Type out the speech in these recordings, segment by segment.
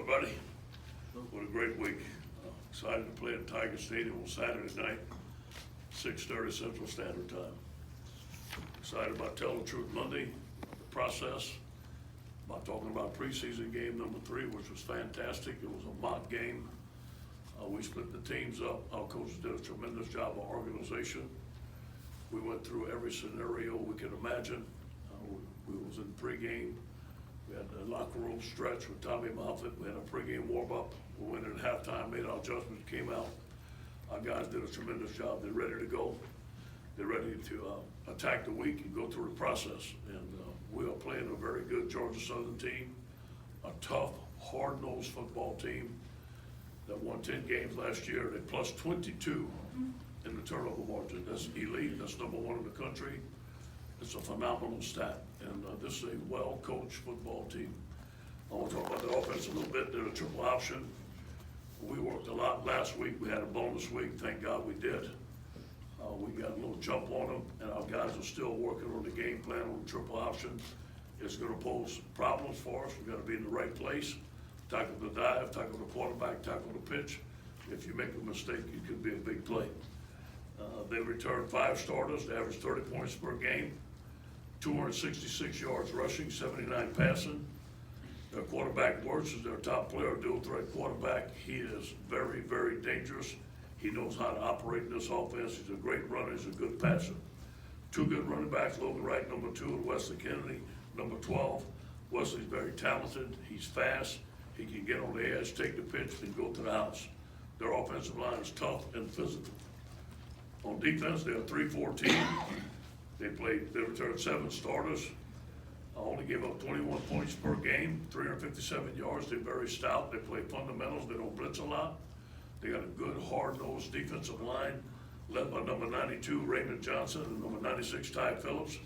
everybody. What a great week. Excited to play at Tiger Stadium on Saturday night, 6:30 Central Standard Time. Excited about telling the truth Monday, the process, about talking about preseason game number 3, which was fantastic. It was a mock game. We split the teams up. Our coaches did a tremendous job of organization. We went through every scenario we could imagine. We was in pregame. We had the locker room stretch with Tommy Moffitt. We had a pregame warm-up. We went in at halftime, made our adjustments, came out. Our guys did a tremendous job. They're ready to go. They're ready to attack the week and go through the process. And we are playing a very good Georgia Southern team, a tough, hard-nosed football team that won 10 games last year. They plus 22 in the turnover margin. That's elite. That's number 1 in the country. It's a phenomenal stat. And this is a well-coached football team. I want to talk about the offense a little bit. They're a triple option. We worked a lot last week. We had a bonus week. Thank God we did. We got a little jump on them, and our guys are still working on the game plan on the triple option. It's going to pose problems for us. We've got to be in the right place. Tackle the dive, tackle the quarterback, tackle the pitch. If you make a mistake, it could be a big play. They returned 5 starters. They averaged 30 points per game, 266 yards rushing, 79 passing. Their quarterback Wirtz is their top player, dual threat quarterback. He is very, very dangerous. He knows how to operate in this offense. He's a great runner. He's a good passer. 2 good running backs, Logan Wright, number 2, and Wesley Kennedy, number 12. Wesley's very talented. He's fast. He can get on the edge, take the pitch, and go to the house. Their offensive line is tough and physical. On defense, they're a 3-4 team. They returned 7 starters. Only gave up 21 points per game, 357 yards. They're very stout. They play fundamentals. They don't blitz a lot. They got a good, hard-nosed defensive line led by number 92, Raymond Johnson, and number 96, Ty Phillips.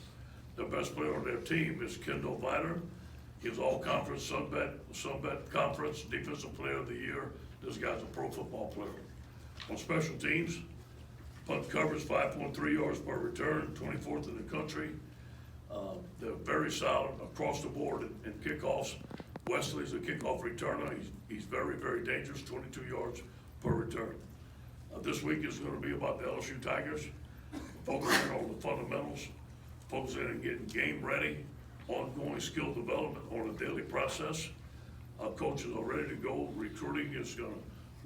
The best player on their team is Kendall Viter. He's all-conference Sunbelt Conference Defensive Player of the Year. This guy's a pro football player. On special teams, punt coverage, 5.3 yards per return, 24th in the country. They're very solid across the board in kickoffs. Wesley's a kickoff returner. He's very, very dangerous, 22 yards per return. This week is going to be about the LSU Tigers, focusing on the fundamentals, focusing on getting game ready, ongoing skill development on a daily process. Our coaches are ready to go. Recruiting is going to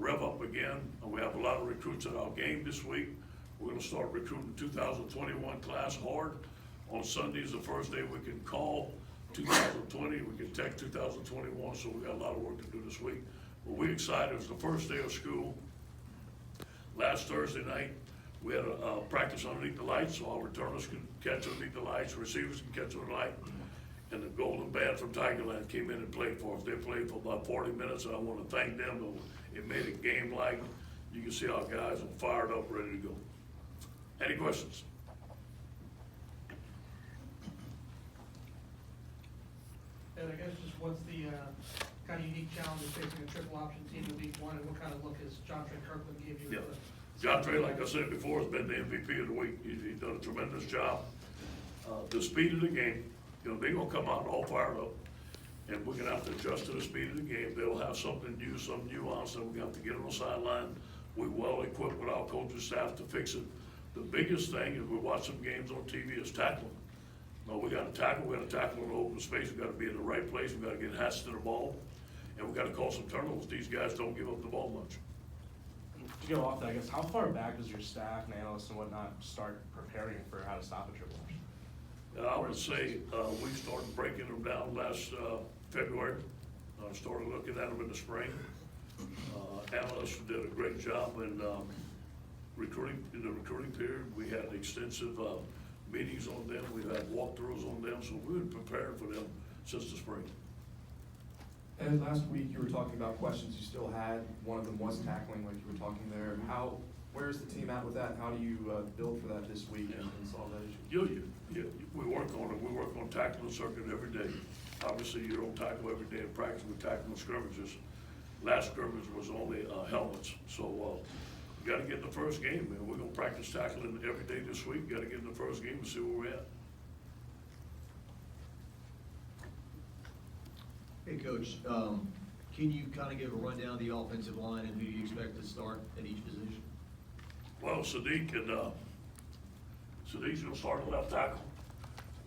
rev up again. We have a lot of recruits at our game this week. We're going to start recruiting 2021 class hard. On Sunday is the first day we can call 2020. We can text 2021, so we got a lot of work to do this week. But we're excited. It was the first day of school. Last Thursday night, we had a practice underneath the lights, so our returners can catch underneath the lights, receivers can catch on the light. And the Golden Band from Tigerland came in and played for us. They played for about 40 minutes, and I want to thank them. It made it game-like. You can see our guys are fired up, ready to go. Any questions? And I guess just what's the kind of unique challenge of facing a triple option team in week 1, and what kind of look has John Trey Kirkland gave you? Yeah. John Trey, like I said before, has been the MVP of the week. He's done a tremendous job. The speed of the game, they're going to come out all fired up, and we're going to have to adjust to the speed of the game. They'll have something new, some nuance that we're going to have to get on the sideline. We're well equipped with our coaching staff to fix it. The biggest thing is we watch some games on TV is tackling. No, we got to tackle. We got to tackle in open space. We got to be in the right place. We got to get hats to the ball, and we got to call some turnovers. These guys don't give up the ball much. To go off that, I guess, how far back does your staff and analysts and whatnot start preparing for how to stop a triple option? I would say we started breaking them down last February. Started looking at them in the spring. Analysts did a great job in recruiting. In the recruiting period, we had extensive meetings on them. We've had walkthroughs on them, so we've been preparing for them since the spring. And last week you were talking about questions you still had. One of them was tackling, like you were talking there. Where's the team at with that? How do you build for that this week and solve that issue? We work on it. We work on tackling circuit every day. Obviously, you don't tackle every day in practice. We tackle scrimmages. Last scrimmage was only helmets, so got to get in the first game, man. We're going to practice tackling every day this week. Got to get in the first game and see where we're at. Hey, Coach, Can you kind of give a rundown of the offensive line and who you expect to start at each position? Well, Sadiq's gonna start at left tackle.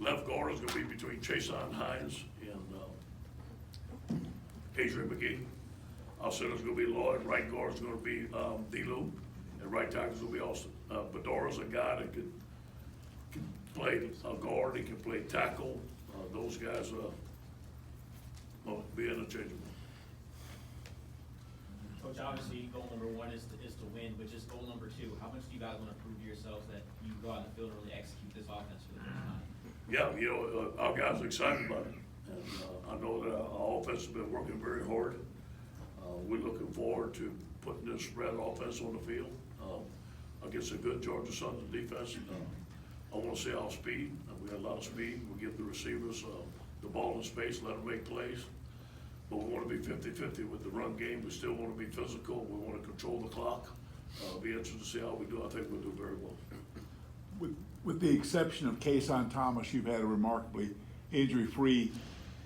Left guard is gonna be between Chason Hines and Adrian McGee. Center's gonna be Lloyd, right guard's gonna be D-Lou, and right tackle's gonna be Austin. Bedora's a guy that can play guard, he can play tackle. Those guys will be interchangeable. Coach, obviously, goal number one is to win, but just goal number two, how much do you guys want to prove to yourselves that you go out in the field and really execute this offense for the first time? Yeah, our guys are excited about it, and I know that our offense has been working very hard. We're looking forward to putting this spread offense on the field against a good Georgia Southern defense. I want to see our speed. We got a lot of speed. We give the receivers the ball in space, let them make plays. But we want to be 50-50 with the run game. We still want to be physical. We want to control the clock. Be interested to see how we do. I think we'll do very well. With the exception of Kason Thomas, you've had a remarkably injury-free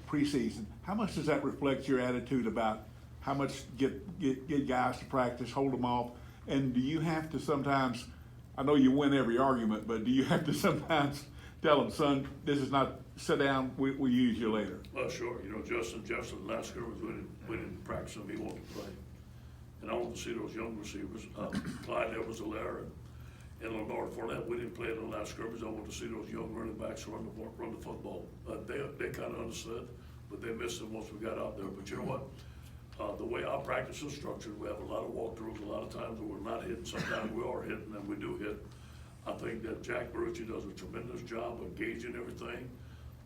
preseason. How much does that reflect your attitude about how much get guys to practice, hold them off? And do you have to sometimes, I know you win every argument, but do you have to sometimes tell them, son, this is not, sit down, we'll use you later? Well, sure. Justin Jefferson, last year, we didn't practice him. He wanted to play. And I want to see those young receivers, Clyde Edwards-Helaire and Leonard Fournette. We didn't play in the last scrimmage. I want to see those young running backs run the football. They kind of understood, but they missed it once we got out there. But you know what? The way our practice is structured, we have a lot of walkthroughs, a lot of times where we're not hitting. Sometimes we are hitting, and we do hit. I think that Jack Berucci does a tremendous job of gauging everything.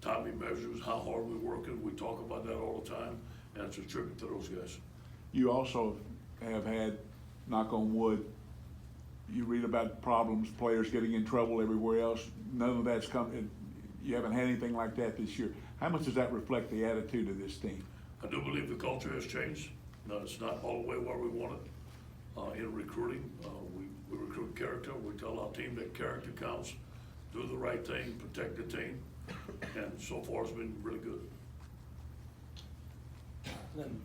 Tommy measures how hard we're working. We talk about that all the time, and it's a tribute to those guys. You also have had, knock on wood, you read about problems, players getting in trouble everywhere else. None of that's come, you haven't had anything like that this year. How much does that reflect the attitude of this team? I do believe the culture has changed. No, it's not all the way where we want it. In recruiting, we recruit character. We tell our team that character counts. Do the right thing, protect the team, and so far it's been really good. Then,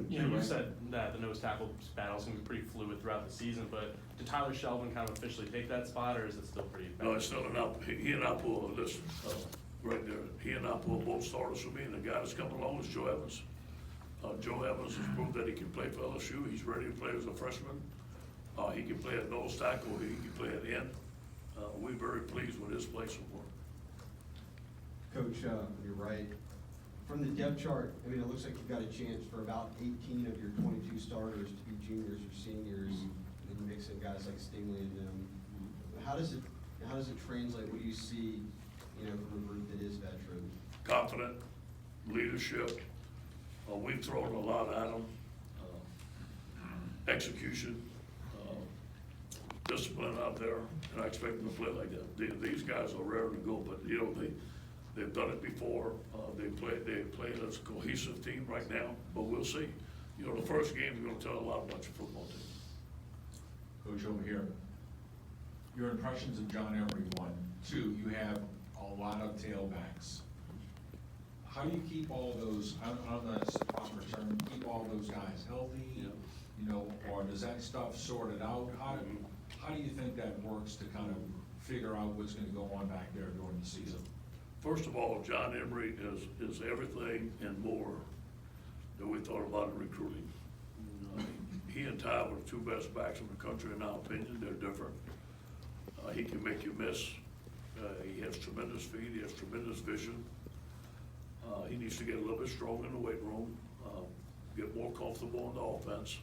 you said that the nose tackle battle is going to be pretty fluid throughout the season, but did Tyler Shelvin kind of officially take that spot, or is it still pretty bad? No, it's still he and Apu are listed right there. He and Apu are both starters for me, and the guy that's coming along is Joe Evans. Joe Evans has proved that he can play for LSU. He's ready to play as a freshman. He can play at nose tackle. He can play at end. We're very pleased with his play so far. Coach, you're right. From the depth chart, I mean, it looks like you've got a chance for about 18 of your 22 starters to be juniors or seniors, and you mix in guys like Stingley and them. How does it translate? What do you see, from a group that is veteran? Confident, leadership. We've thrown a lot at them. Execution, discipline out there, and I expect them to play like that. These guys are rare to go, but they've done it before. They play as a cohesive team right now, but we'll see. The first game is going to tell a lot about your football team. Coach, over here, your impressions of John Emery, 1. 2, you have a lot of tailbacks. How do you keep all those, I don't know if that's the proper term, keep all those guys healthy? Yeah. Or does that stuff sorted out? How do you think that works to kind of figure out what's going to go on back there during the season? First of all, John Emery is everything and more than we thought about in recruiting. He and Ty were the two best backs in the country, in our opinion. They're different. He can make you miss. He has tremendous speed. He has tremendous vision. He needs to get a little bit stronger in the weight room, get more comfortable in the offense.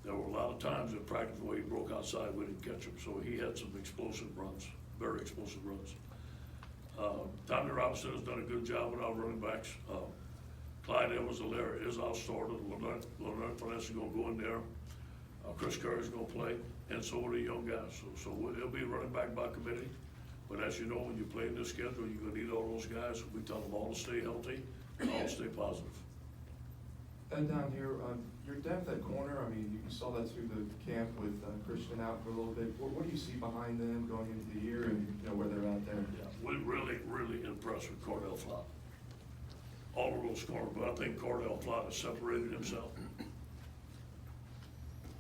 There were a lot of times in practice where he broke outside, we didn't catch him, so he had some explosive runs, very explosive runs. Tommy Robinson has done a good job with our running backs. Clyde Edwards-Helaire is our starter. Leonard Fournette is going to go in there. Chris Curry is going to play, and so are the young guys. So it'll be running back by committee. But as you know, when you play in this schedule, you're going to need all those guys. We tell them all to stay healthy and all to stay positive. And down here, your depth at corner, I mean, you saw that through the camp with Christian out for a little bit. What do you see behind them going into the year and where they're at there? Yeah, we're really, really impressed with Cordell Flott. all of those corners, but I think Cordell Flott has separated himself.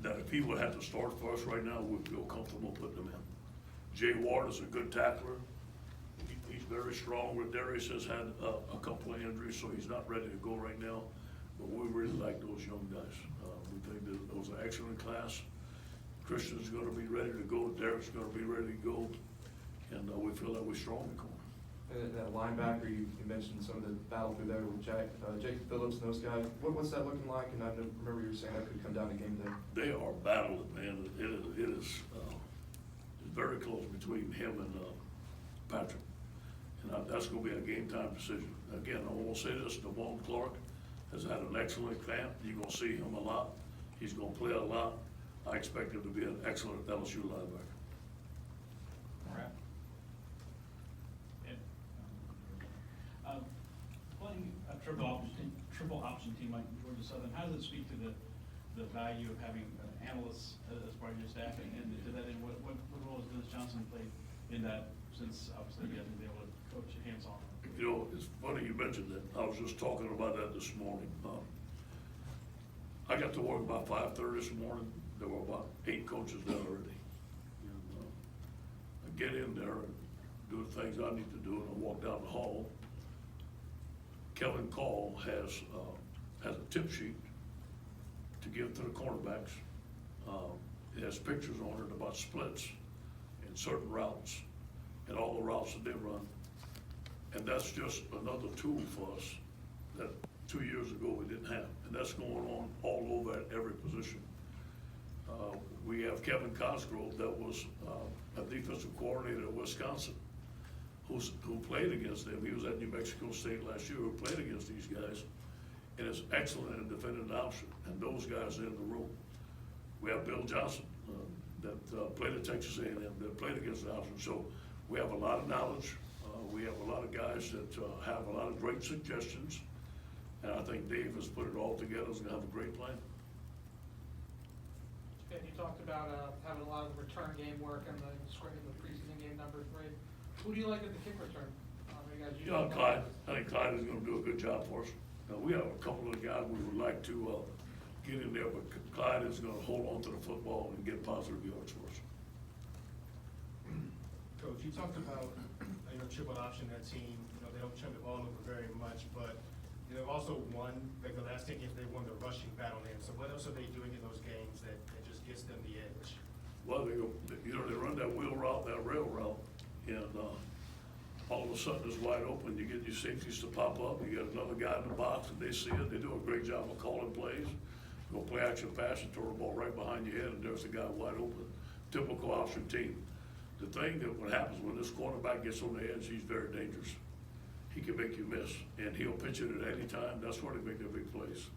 That if he would have to start for us right now, we'd feel comfortable putting him in. Jay Ward is a good tackler. He's very strong. Darius has had a couple of injuries, so he's not ready to go right now. But we really like those young guys. We think that those are excellent class. Christian's gonna be ready to go, Derek's gonna be ready to go, and we feel that we're strong in corner. And that linebacker, you mentioned some of the battle through there with Jake Phillips and those guys. What's that looking like? And I remember you were saying that could come down to game day. They are battling, man. It is very close between him and Patrick. And that's gonna be a game time decision. Again, I wanna say this, Devon Clark has had an excellent camp. You're gonna see him a lot. He's gonna play a lot. I expect him to be an excellent LSU linebacker. Right. Playing a triple option team like Georgia Southern, how does it speak to the value of having analysts as part of your staff? And to that end, what role has Dennis Johnson played in that, since obviously he hasn't been able to coach hands-on? You know, it's funny you mentioned that. I was just talking about that this morning. I got to work about 5:30 this morning. There were about 8 coaches there already. And, I get in there and do the things I need to do, and I walk down the hall. Kevin Call has a tip sheet to give to the cornerbacks. It has pictures on it about splits and certain routes and all the routes that they run. And that's just another tool for us that 2 years ago we didn't have. And that's going on all over at every position. We have Kevin Cosgrove that was a defensive coordinator at Wisconsin, who played against them. He was at New Mexico State last year, who played against these guys, and is excellent in defending the option, and those guys are in the room. We have Bill Johnson that played at Texas A&M, that played against the option. So we have a lot of knowledge. We have a lot of guys that have a lot of great suggestions, and I think Dave has put it all together. He's gonna have a great plan. And you talked about having a lot of return game work and the preseason game numbers, right? Who do you like at the kick return? Clyde. I think Clyde is gonna do a good job for us. We have a couple of guys we would like to get in there, but Clyde is gonna hold on to the football and get positive yards for us. Coach, you talked about, triple option, that team, they don't turn the ball over very much, but, they've also won, like the last 10 games, they won the rushing battle in. So what else are they doing in those games that just gives them the edge? Well, they run that wheel route, that rail route, and all of a sudden it's wide open. You get your safeties to pop up, you get another guy in the box, and they see it. They do a great job of calling plays. Go play action pass and throw the ball right behind your head, and there's the guy wide open. Typical option team. The thing that what happens when this quarterback gets on the edge, he's very dangerous. He can make you miss, and he'll pitch it at any time. That's where they make their big plays.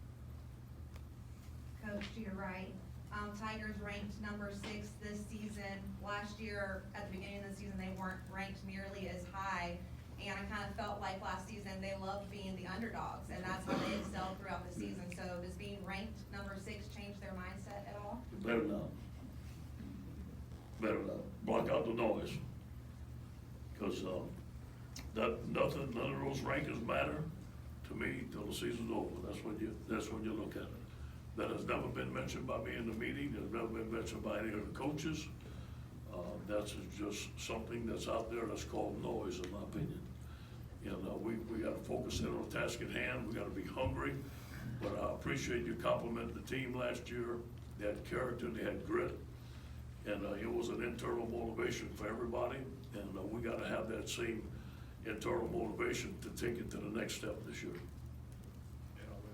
Coach, to your right, Tigers ranked number 6 this season. Last year, at the beginning of the season, they weren't ranked nearly as high. And I kind of felt like last season they loved being the underdogs, and that's how they excelled throughout the season. So does being ranked number 6 change their mindset at all? Better not. Better not. Block out the noise. Because none of those rankings matter to me till the season's over. That's when you look at it. That has never been mentioned by me in the meeting. It's never been mentioned by any of the coaches. That's just something that's out there that's called noise, in my opinion. We gotta focus in on the task at hand. We gotta be hungry. But I appreciate you complimenting the team last year. They had character, they had grit. And it was an internal motivation for everybody. And we gotta have that same internal motivation to take it to the next step this year.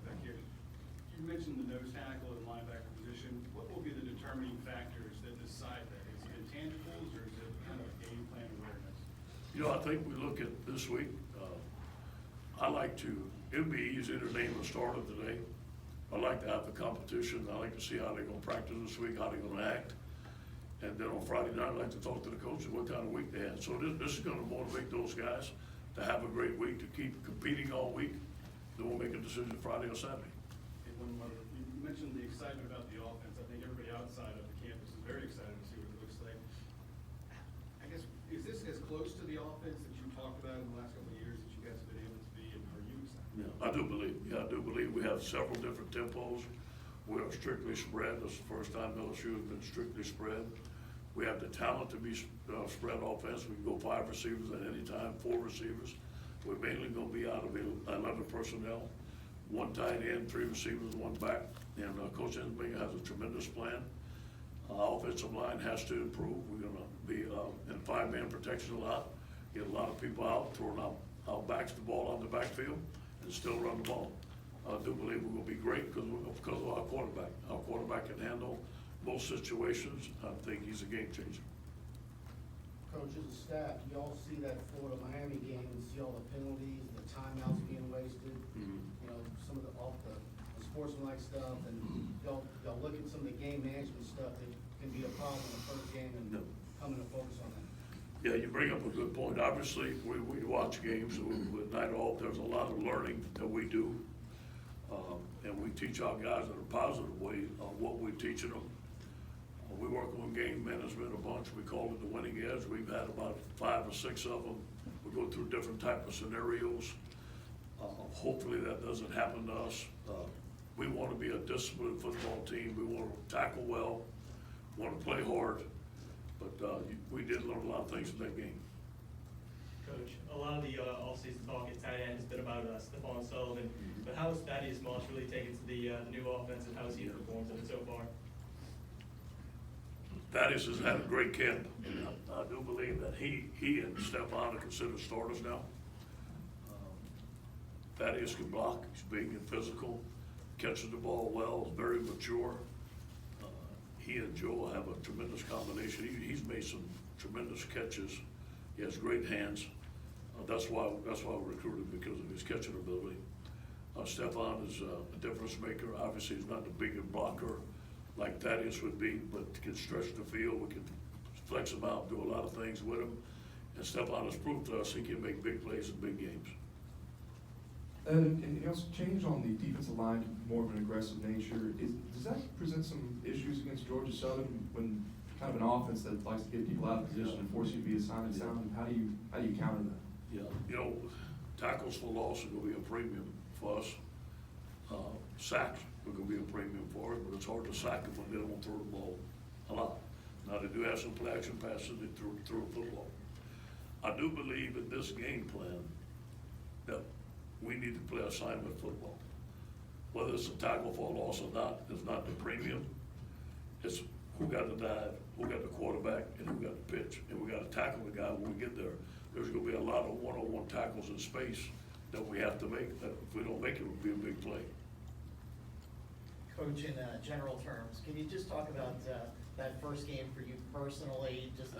Thank you. You mentioned the nose tackle and linebacker position. What will be the determining factors that decide that? Is it intangibles or is it kind of game plan awareness? I think we look at this week. It'd be easy to name a starter today. I like to have the competition. I like to see how they're gonna practice this week, how they're gonna act. And then on Friday night, I'd like to talk to the coaches, what kind of week they had. So this is gonna motivate those guys to have a great week, to keep competing all week. Then we'll make a decision Friday or Saturday. And one more, you mentioned the excitement about the offense. I think everybody outside of the campus is very excited to see what it looks like. I guess, is this as close to the offense that you talked about in the last couple of years that you guys have been able to be, and are you excited? Yeah, I do believe we have several different tempos. We are strictly spread. This is the first time LSU has been strictly spread. We have the talent to be spread offense. We can go 5 receivers at any time, 4 receivers. We're mainly gonna be out of 11 personnel, 1 tight end, 3 receivers, 1 back. And Coach Ensminger has a tremendous plan. Offensive line has to improve. We're gonna be in 5-man protection a lot, get a lot of people out, throwing out backs the ball on the backfield, and still run the ball. I do believe we're gonna be great because of our quarterback. Our quarterback can handle most situations. I think he's a game changer. Coach, as a staff, do y'all see that Florida-Miami game and see all the penalties, the timeouts being wasted? Mhm. You know, some of the sportsmanlike stuff, and y'all look at some of the game management stuff that can be a problem in the first game and No. coming to focus on that. Yeah, you bring up a good point. Obviously, we watch games with night off. There's a lot of learning that we do. And we teach our guys in a positive way on what we're teaching them. We work on game management a bunch. We call it the winning edge. We've had about 5 or 6 of them. We go through different type of scenarios. Hopefully that doesn't happen to us. We want to be a disciplined football team. We want to tackle well, want to play hard. But we did learn a lot of things in that game. Coach, a lot of the offseason talk at tight end has been about Stephon Sullivan, but how has Thaddeus Moss really taken to the new offense, and how has he performed in it so far? Thaddeus has had a great camp. I do believe that he and Stephon are considered starters now. Thaddeus can block. He's big and physical, catches the ball well, is very mature. He and Joe have a tremendous combination. He's made some tremendous catches. He has great hands. That's why we recruited him, because of his catching ability. Stephon is a difference maker. Obviously, he's not the biggest blocker like Thaddeus would be, but can stretch the field. We can flex him out, do a lot of things with him. And Stephon has proved to us he can make big plays in big games. And you also change on the defensive line to more of an aggressive nature. Does that present some issues against Georgia Southern when kind of an offense that likes to get people out of position and force you to be assigned sound? How do you counter that? Yeah, you know, tackles for loss are gonna be a premium for us. Sacks are gonna be a premium for us, but it's hard to sack them when they don't throw the ball a lot. Now, they do have some play action passes, they throw a football. I do believe in this game plan that we need to play assignment football. Whether it's a tackle for a loss or not is not the premium. It's who got the dive, who got the quarterback, and who got the pitch. And we gotta tackle the guy when we get there. There's gonna be a lot of one-on-one tackles in space that we have to make. That if we don't make it, it would be a big play. Coach, in general terms, can you just talk about that first game for you personally, just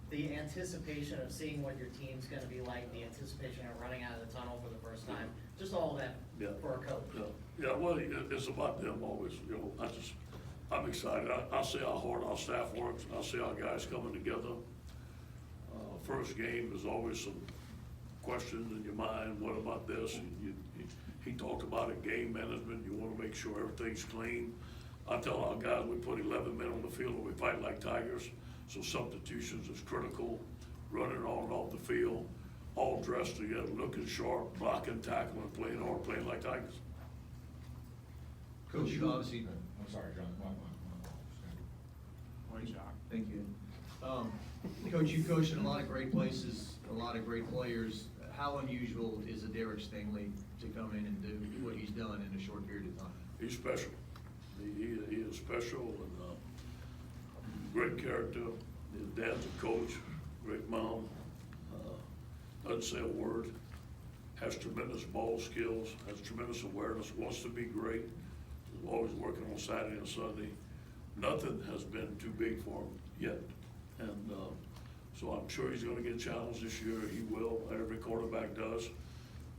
the anticipation of seeing what your team's gonna be like, the anticipation of running out of the tunnel for the first time, just all of that for a coach? Yeah, well, it's about them always, you know, I'm excited. I see how hard our staff works, and I see our guys coming together. First game, there's always some questions in your mind, what about this? He talked about it, game management, you wanna make sure everything's clean. I tell our guys, we put 11 men on the field and we fight like tigers, so substitutions is critical, running on and off the field, all dressed together, looking sharp, blocking, tackling, playing hard, playing like tigers. Coach, you obviously, I'm sorry, John. Morning, John. thank you. Coach, you coached in a lot of great places, a lot of great players. How unusual is a Derek Stingley to come in and do what he's done in a short period of time? He's special. He is special and great character. His dad's a coach, great mom. Doesn't say a word. Has tremendous ball skills, has tremendous awareness, wants to be great. Is always working on Saturday and Sunday. Nothing has been too big for him yet. And so I'm sure he's gonna get challenged this year. He will, every quarterback does.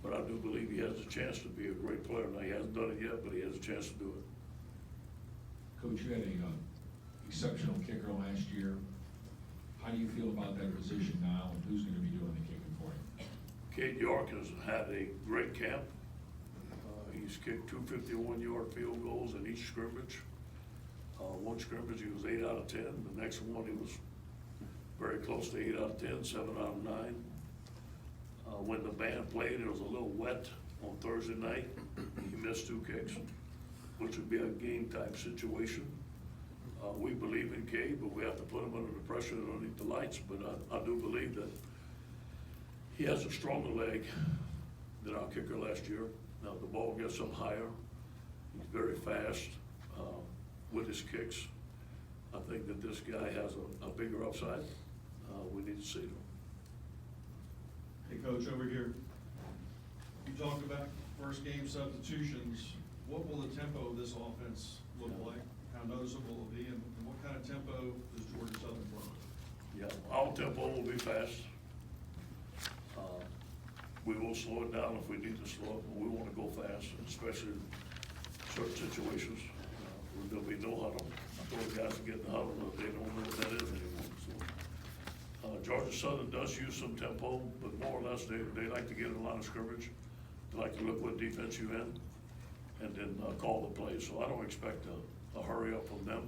But I do believe he has a chance to be a great player. Now, he hasn't done it yet, but he has a chance to do it. Coach, you had a exceptional kicker last year. How do you feel about that position now, and who's gonna be doing the kicking for you? Cade York has had a great camp. He's kicked 2 51-yard field goals in each scrimmage. One scrimmage, he was 8 out of 10. The next one, he was very close to 8 out of 10, 7 out of 9. When the band played, it was a little wet on Thursday night. He missed 2 kicks, which would be a game type situation. We believe in K, but we have to put him under the pressure underneath the lights. But I do believe that he has a stronger leg than our kicker last year. Now, the ball gets up higher. He's very fast with his kicks. I think that this guy has a bigger upside. We need to see him. Hey, Coach, over here. You talked about first game substitutions. What will the tempo of this offense look like? How noticeable will it be, and what kind of tempo does Georgia Southern play? Yeah, our tempo will be fast. We will slow it down if we need to slow it, but we want to go fast, especially in certain situations. There'll be no huddle. I told the guys to get in the huddle, but they don't know what that is anymore. So, Georgia Southern does use some tempo, but more or less they like to get in a line of scrimmage. They like to look what defense you're in, and then call the play. So I don't expect a hurry up from them,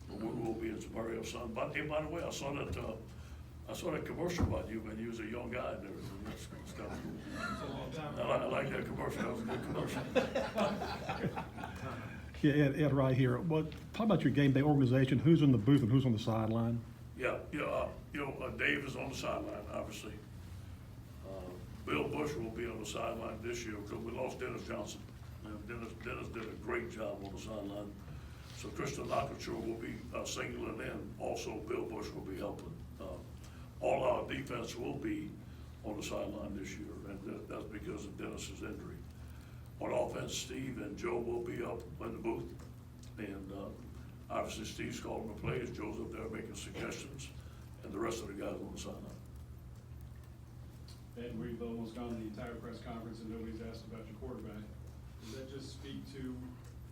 but we will be in some hurry up some. But hey, by the way, I saw that commercial about you, man. You was a young guy and everything. That's kind of cool. I like that commercial. That was a good commercial. Yeah, Ed, right here. Talk about your game day organization. Who's in the booth and who's on the sideline? Yeah, Dave is on the sideline, obviously. Bill Bush will be on the sideline this year because we lost Dennis Johnson. And Dennis did a great job on the sideline. So Christian Lockature will be singling in. Also, Bill Bush will be helping. All our defense will be on the sideline this year, and that's because of Dennis's injury. On offense, Steve and Joe will be up in the booth, and obviously Steve's calling the plays, Joe's up there making suggestions, and the rest of the guys on the sideline. Ed, we've almost gone the entire press conference and nobody's asked about your quarterback. Does that just speak to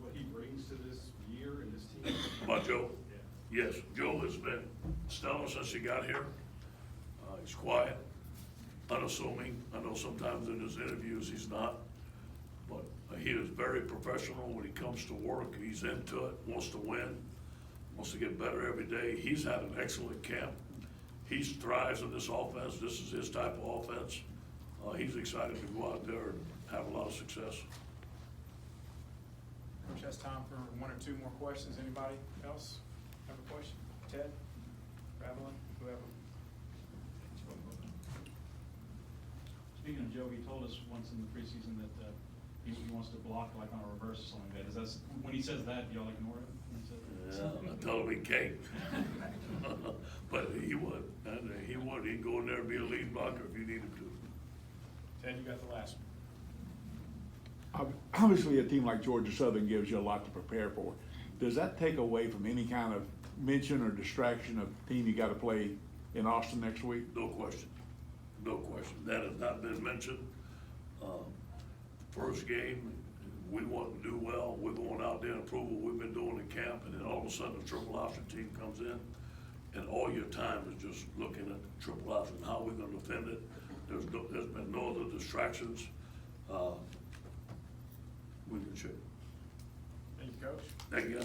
what he brings to this year and this team? About Joe? Yeah. Yes, Joe has been stellar since he got here. He's quiet, unassuming. I know sometimes in his interviews he's not, but he is very professional when he comes to work. He's into it, wants to win, wants to get better every day. He's had an excellent camp. He thrives in this offense. This is his type of offense. He's excited to go out there and have a lot of success. Coach, has time for 1 or 2 more questions. Anybody else have a question? Ted, Ravelin, whoever. Speaking of Joe, he told us once in the preseason that he wants to block like on a reverse or something like that. Is that, when he says that, y'all ignore it? When he says that? Yeah, I told him he can't. But he would, and he would. He'd go in there and be a lead blocker if you needed to. Ted, you got the last one. Obviously, a team like Georgia Southern gives you a lot to prepare for. Does that take away from any kind of mention or distraction of the team you got to play in Austin next week? No question. No question. That has not been mentioned. First game, we want to do well. We're going out there and prove what we've been doing in camp, and then all of a sudden the triple option team comes in, and all your time is just looking at the triple option, how we're going to defend it. There's been no other distractions. We can check. Thank you, Coach. Thank you.